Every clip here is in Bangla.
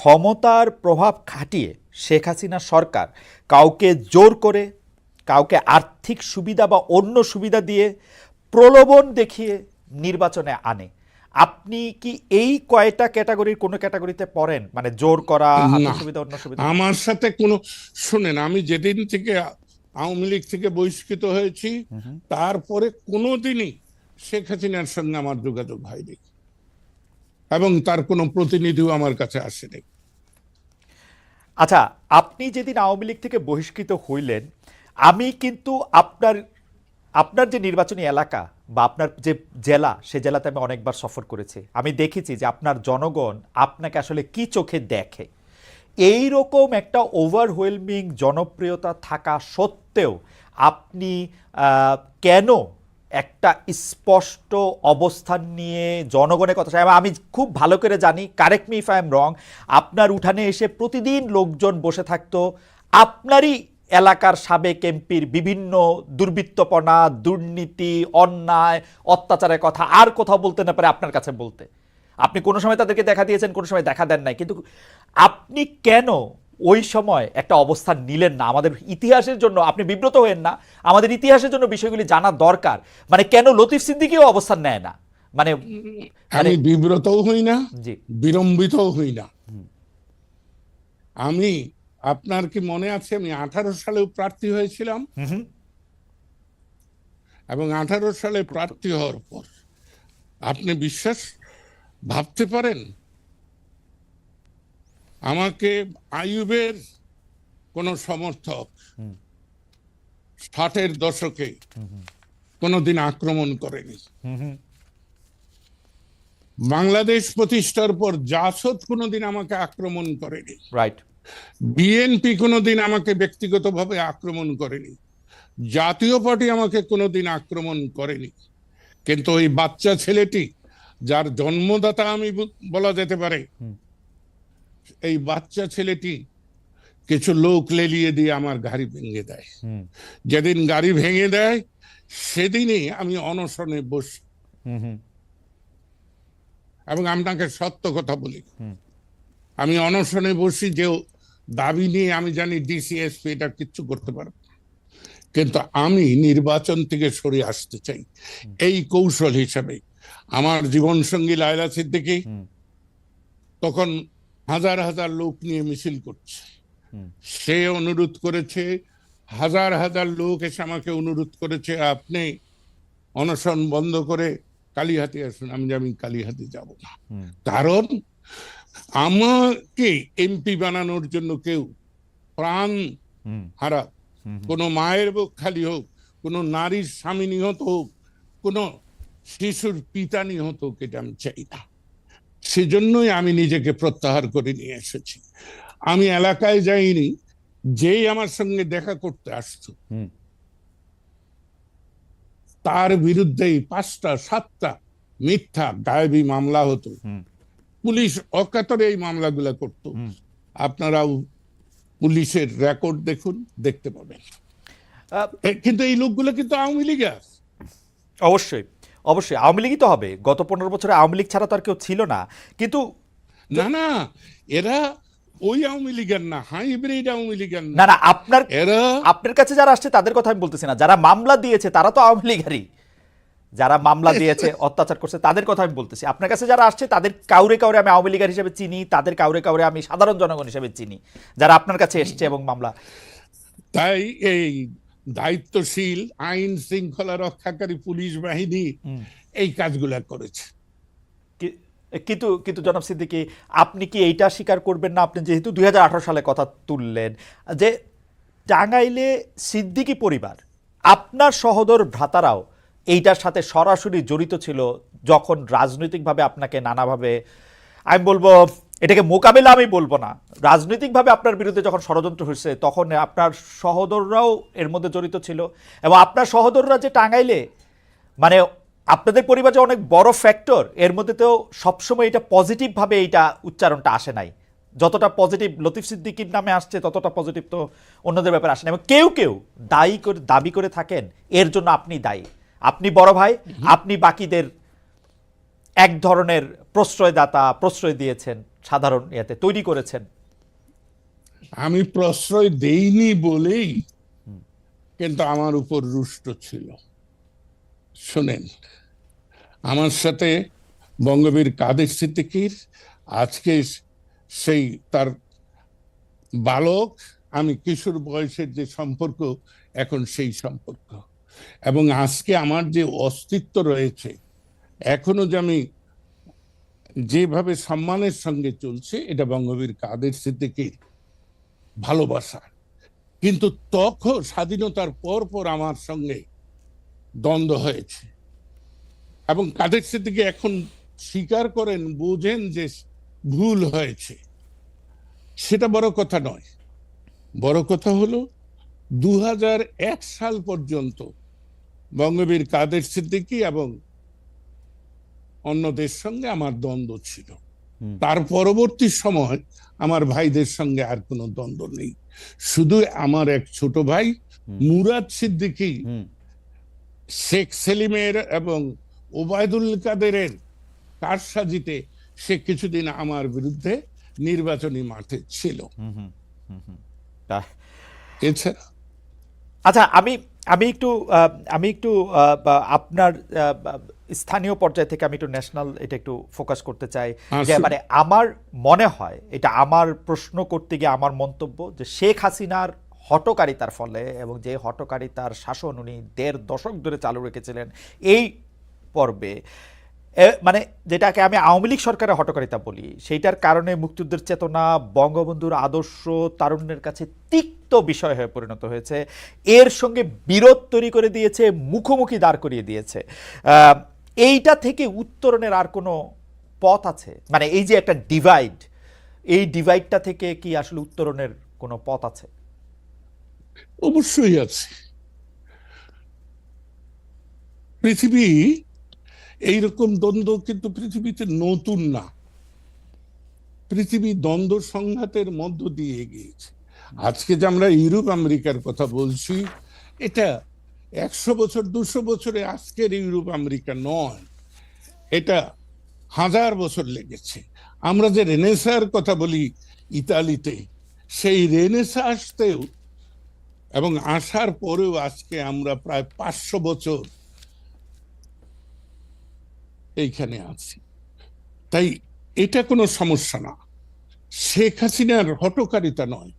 ক্ষমতার প্রভাব খাটিয়ে শেখ হাসিনা সরকার কাউকে জোর করে, কাউকে আর্থিক সুবিধা বা অন্য সুবিধা দিয়ে প্রলোভন দেখিয়ে নির্বাচনে আনে। আপনি কি এই কয়টা ক্যাটাগরির কোনো ক্যাটাগরিতে পড়েন, মানে জোর করা, আর্থিক সুবিধা, অন্য সুবিধা? আমার সাথে কোনো, শুনেন, আমি যেদিন থেকে আওয়ামী লীগ থেকে বহিষ্কৃত হয়েছি তারপরে কোনোদিনই শেখ হাসিনার সঙ্গে আমার যোগাযোগ হয়নি এবং তার কোনো প্রতিনিধিও আমার কাছে আসেনি। আচ্ছা, আপনি যেদিন আওয়ামী লীগ থেকে বহিষ্কৃত হইলেন, আমি কিন্তু আপনার যে নির্বাচনী এলাকা বা আপনার যে জেলা, সে জেলাতে আমি অনেকবার সফর করেছি। আমি দেখেছি যে আপনার জনগণ আপনাকে আসলে কি চোখে দেখে। এই রকম একটা ওভারওয়েলমিং জনপ্রিয়তা থাকা সত্ত্বেও আপনি কেন একটা স্পষ্ট অবস্থান নিয়ে জনগণের কথা, আমি খুব ভালো করে জানি, correct me if I am রং, আপনার উঠানে এসে প্রতিদিন লোকজন বসে থাকতো আপনারই এলাকার সাবেক এমপির বিভিন্ন দুর্বৃত্তপনা, দুর্নীতি, অন্যায়, অত্যাচারের কথা আর কোথাও বলতে না পারে আপনার কাছে বলতে। আপনি কোনো সময় তাদেরকে দেখা দিয়েছেন, কোনো সময় দেখা দেন নাই, কিন্তু আপনি কেন ওই সময় একটা অবস্থান নিলেন না? আমাদের ইতিহাসের জন্য আপনি বিব্রত হয়েন না, আমাদের ইতিহাসের জন্য বিষয়গুলি জানা দরকার। মানে কেন লতিফ সিদ্দিকীও অবস্থান নেয় না? মানে আমি বিব্রতও হই না, বিড়ম্বিতও হই না। আমি, আপনার কি মনে আছে, আমি 18 সালেও প্রার্থী হয়েছিলাম এবং 18 সালে প্রার্থী হওয়ার পর আপনি ভাবতে পারেন আমাকে আইয়ুবের কোন সমর্থক 60-এর দশকে কোনোদিন আক্রমণ করেনি। বাংলাদেশ প্রতিষ্ঠার পর জাসদ কোনোদিন আমাকে আক্রমণ করেনি। রাইট। বিএনপি কোনোদিন আমাকে ব্যক্তিগতভাবে আক্রমণ করেনি। জাতীয় পার্টি আমাকে কোনোদিন আক্রমণ করেনি। কিন্তু ওই বাচ্চা ছেলেটি, যার জন্মদাতা আমি বলা যেতে পারে, এই বাচ্চা ছেলেটি কিছু লোক লেলিয়ে দিয়ে আমার গাড়ি ভেঙে দেয়। যেদিন গাড়ি ভেঙে দেয় সেদিনই আমি অনশনে বসি। এবং আপনাকে সত্য কথা বলি, আমি অনশনে বসি যে দাবি নিয়ে আমি জানি ডিসিএসপি এটা কিচ্ছু করতে পারবে, কিন্তু আমি নির্বাচন থেকে সরে আসতে চাই। এই কৌশল হিসাবে আমার জীবন সঙ্গী লায়লা সিদ্দিকী তখন হাজার হাজার লোক নিয়ে মিছিল করছে। সে অনুরোধ করেছে, হাজার হাজার লোক এসে আমাকে অনুরোধ করেছে, আপনি অনশন বন্ধ করে কালীহাতি আসুন। আমি কালীহাতি যাব না, কারণ আমাকে এমপি বানানোর জন্য কেউ প্রাণ হারা, কোনো মায়ের বুক খালি হোক, কোনো নারীর স্বামী নিহত হোক, কোনো শিশুর পিতা নিহত হোক, এটা আমি চাই না। সেজন্যই আমি নিজেকে প্রত্যাহার করে নিয়ে এসেছি। আমি এলাকায় যাইনি, যেই আমার সঙ্গে দেখা করতে আসতো তার বিরুদ্ধেই 5টা 7টা মিথ্যা গায়েবী মামলা হতো। পুলিশ অকাতরে এই মামলাগুলা করত। আপনারাও পুলিশের রেকর্ড দেখুন, দেখতে পাবেন। কিন্তু এই লোকগুলো কিন্তু আওয়ামী লীগ। অবশ্যই অবশ্যই আওয়ামী লীগই তো হবে। গত 15 বছরে আওয়ামী লীগ ছাড়া তো আর কেউ ছিল না। কিন্তু না, এরা ওই আওয়ামী লীগের না, হাইব্রিড আওয়ামী লীগের না। আপনার কাছে যারা আসছে তাদের কথা আমি বলতেছি না, যারা মামলা দিয়েছে তারা তো আওয়ামী লীগেরই। যারা মামলা দিয়েছে, অত্যাচার করছে, তাদের কথা আমি বলতেছি। আপনার কাছে যারা আসছে তাদের কাউরে কাউরে আমি আওয়ামী লীগের হিসেবে চিনি, তাদের কাউরে কাউরে আমি সাধারণ জনগণ হিসেবে চিনি, যারা আপনার কাছে এসছে এবং মামলা। তাই এই দায়িত্বশীল আইন শৃঙ্খলা রক্ষাকারী পুলিশ বাহিনী এই কাজগুলা করেছে। কিন্তু জনাব সিদ্দিকী, আপনি কি এইটা স্বীকার করবেন না, আপনি যেহেতু 2018 সালে কথা তুললেন, যে টাঙ্গাইলে সিদ্দিকী পরিবার, আপনার সহোদর ভ্রাতারাও এইটার সাথে সরাসরি জড়িত ছিল, যখন রাজনৈতিকভাবে আপনাকে নানাভাবে, আমি বলবো এটাকে মোকাবেলা আমি বলবো না, রাজনৈতিকভাবে আপনার বিরুদ্ধে যখন ষড়যন্ত্র হয়েছে, তখন আপনার সহোদররাও এর মধ্যে জড়িত ছিল। এবং আপনার সহোদররা যে টাঙ্গাইলে, মানে আপনাদের পরিবার যে অনেক বড় ফ্যাক্টর, এর মধ্যে তো সবসময় এটা পজিটিভভাবে এইটা উচ্চারণটা আসে নাই। যতটা পজিটিভ লতিফ সিদ্দিকীর নামে আসছে, ততটা পজিটিভ তো অন্যদের ব্যাপারে আসে না। এবং কেউ কেউ দাবি করে থাকেন এর জন্য আপনি দায়ী, আপনি বড় ভাই, আপনি বাকিদের এক ধরনের প্রশ্রয়দাতা, প্রশ্রয় দিয়েছেন। সাধারণ ইয়াতে তৈরি করেছেন? আমি প্রশ্রয় দেইনি বলেই কিন্তু আমার উপর রুষ্ট ছিল। শোনেন, আমার সাথে বঙ্গবীর কাদের সিদ্দিকীর আজকে সেই তার বালক, আমি কিশোর বয়সের যে সম্পর্ক, এখন সেই সম্পর্ক, এবং আজকে আমার যে অস্তিত্ব রয়েছে, এখনো যে আমি যেভাবে সম্মানের সঙ্গে চলছে, এটা বঙ্গবীর কাদের সিদ্দিকীর ভালোবাসা। কিন্তু তখন স্বাধীনতার পর পর আমার সঙ্গে দ্বন্দ্ব হয়েছে, এবং কাদের সিদ্দিকী এখন স্বীকার করেন, বোঝেন যে ভুল হয়েছে। সেটা বড় কথা নয়, বড় কথা হলো 2001 সাল পর্যন্ত বঙ্গবীর কাদের সিদ্দিকী এবং অন্যদের সঙ্গে আমার দ্বন্দ্ব ছিল। তার পরবর্তী সময় আমার ভাইদের সঙ্গে আর কোনো দ্বন্দ্ব নেই। শুধু আমার এক ছোট ভাই মুরাদ সিদ্দিকী শেখ সেলিমের এবং ওবায়দুল কাদেরের কারসাজিতে সে কিছুদিন আমার বিরুদ্ধে নির্বাচনী মাঠে ছিল। এছাড়া আচ্ছা, আমি একটু আপনার স্থানীয় পর্যায় থেকে আমি একটু ন্যাশনাল এটা একটু ফোকাস করতে চাই। যে মানে আমার মনে হয়, এটা আমার প্রশ্ন করতে গিয়ে আমার মন্তব্য, যে শেখ হাসিনার হঠকারিতার ফলে, এবং যে হঠকারিতার শাসন উনি 1.5 দশক ধরে চালু রেখেছিলেন এই পর্বে, মানে যেটাকে আমি আওয়ামী লীগ সরকারের হঠকারিতা বলি, সেইটার কারণে মুক্তিযুদ্ধের চেতনা, বঙ্গবন্ধুর আদর্শ তারুণ্যের কাছে তিক্ত বিষয় হয়ে পরিণত হয়েছে। এর সঙ্গে বিরোধ তৈরি করে দিয়েছে, মুখোমুখি দাঁড় করিয়ে দিয়েছে। এইটা থেকে উত্তরণের আর কোনো পথ আছে? মানে এই যে একটা ডিভাইড, এই ডিভাইডটা থেকে কি আসলে উত্তরণের কোনো পথ আছে? অবশ্যই আছে। পৃথিবী, এইরকম দ্বন্দ্ব কিন্তু পৃথিবীতে নতুন না। পৃথিবী দ্বন্দ্ব সংঘাতের মধ্য দিয়ে এগিয়েছে। আজকে যে আমরা ইউরোপ আমেরিকার কথা বলছি, এটা 100 বছর 200 বছরে আজকের ইউরোপ আমেরিকা নয়, এটা 1000 বছর লেগেছে। আমরা যে রেনেসার কথা বলি ইতালিতে, সেই রেনেসা আসতেও এবং আসার পরেও আজকে আমরা প্রায় 500 বছর এইখানে আছি। তাই এটা কোনো সমস্যা না। শেখ হাসিনার হঠকারিতা নয়,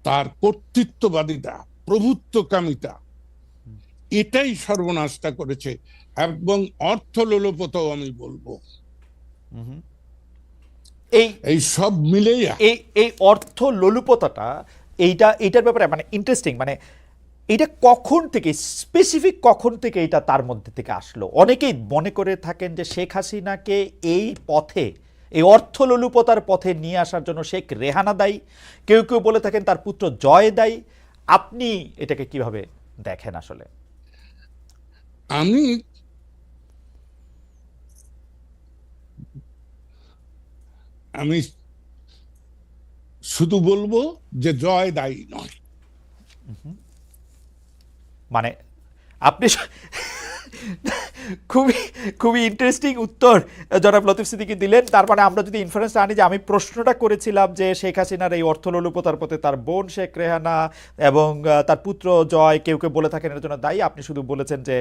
তার কর্তৃত্ববাদিতা, প্রভুত্বকামিতা, এটাই সর্বনাশটা করেছে। এবং অর্থলোলুপতাও আমি বলবো, এই সব মিলেই এই অর্থ লোলুপতাটা, এইটার ব্যাপারে মানে ইন্টারেস্টিং। মানে এটা কখন থেকে, স্পেসিফিক কখন থেকে এটা তার মধ্যে থেকে আসলো? অনেকেই মনে করে থাকেন যে শেখ হাসিনাকে এই পথে, এই অর্থলোলুপতার পথে নিয়ে আসার জন্য শেখ রেহানা দায়ী, কেউ কেউ বলে থাকেন তার পুত্র জয় দায়ী। আপনি এটাকে কিভাবে দেখেন আসলে? আমি শুধু বলবো যে জয় দায়ী নয়। মানে আপনি খুবই খুবই ইন্টারেস্টিং উত্তর জনাব লতিফ সিদ্দিকী দিলেন। তার মানে আমরা যদি ইনফারেন্স আনি, যে আমি প্রশ্নটা করেছিলাম যে শেখ হাসিনার এই অর্থলোলুপতার পথে তার বোন শেখ রেহানা এবং তার পুত্র জয়, কেউ কেউ বলে থাকেন এর জন্য দায়ী, আপনি শুধু বলেছেন যে